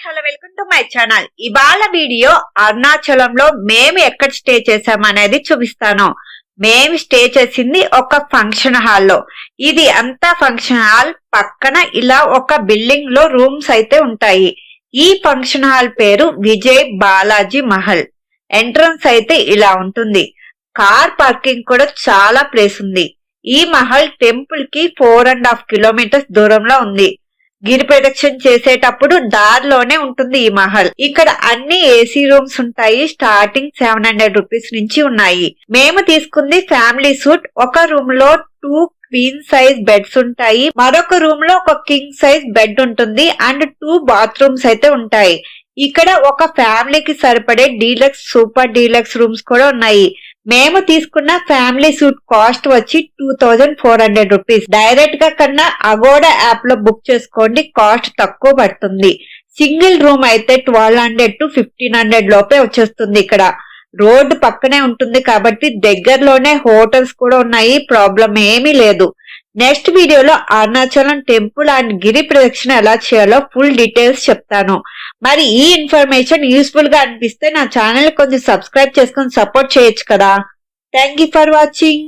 Hello welcome to my channel. ఇవాళ video అరుణాచలంలో మేము ఎక్కడ స్టే చేసామనేది చూపిస్తాను. మేము స్టే చేసింది ఒక ఫంక్షన్ హాల్లో. ఇది అంతా ఫంక్షన్ హాల్ పక్కన ఇలా ఒక బిల్డింగ్ లో రూమ్స్ అయితే ఉంటాయి. ఈ ఫంక్షన్ హాల్ పేరు విజయ్ బాలాజీ మహల్. ఎంట్రన్స్ అయితే ఇలా ఉంటుంది. కార్ పార్కింగ్ కూడా చాలా ప్లేస్ ఉంది. ఈ మహల్ టెంపుల్ కి 4.5 కిలోమీటర్స్ దూరంలో ఉంది. గిరి ప్రదక్షిణ చేసేటప్పుడు దారిలోనే ఉంటుంది ఈ మహల్. ఇక్కడ అన్ని ఏసీ రూమ్స్ ఉంటాయి. స్టార్టింగ్ 700 రూపీస్ నుంచి ఉన్నాయి. మేము తీసుకుంది ఫ్యామిలీ సూట్. ఒక రూమ్ లో 2 క్వీన్ సైజ్ బెడ్స్ ఉంటాయి. మరొక రూమ్ లో ఒక కింగ్ సైజ్ బెడ్ ఉంటుంది అండ్ 2 బాత్రూమ్స్ అయితే ఉంటాయి. ఇక్కడ ఒక ఫ్యామిలీకి సరిపడే డీలక్స్ సూపర్ డీలక్స్ రూమ్స్ కూడా ఉన్నాయి. మేము తీసుకున్న ఫ్యామిలీ సూట్ కాస్ట్ వచ్చి 2400 రూపీస్. డైరెక్ట్ గా కన్నా అగోడా యాప్ లో బుక్ చేసుకోండి, కాస్ట్ తక్కువ పడుతుంది. సింగిల్ రూమ్ అయితే 1200 to 1500 లోపే వచ్చేస్తుంది. ఇక్కడ రోడ్డు పక్కనే ఉంటుంది కాబట్టి దగ్గరలోనే హోటల్స్ కూడా ఉన్నాయి. ప్రాబ్లం ఏమీ లేదు. నెక్స్ట్ వీడియోలో అరుణాచలం టెంపుల్ అండ్ గిరి ప్రదక్షిణ ఎలా చేయాలో ఫుల్ డీటెయిల్స్ చెప్తాను. మరి ఈ ఇన్ఫర్మేషన్ యూస్ఫుల్ గా అనిపిస్తే నా ఛానల్ కొంచెం సబ్స్క్రైబ్ చేసుకొని సపోర్ట్ చేయొచ్చు కదా. Thank you for watching.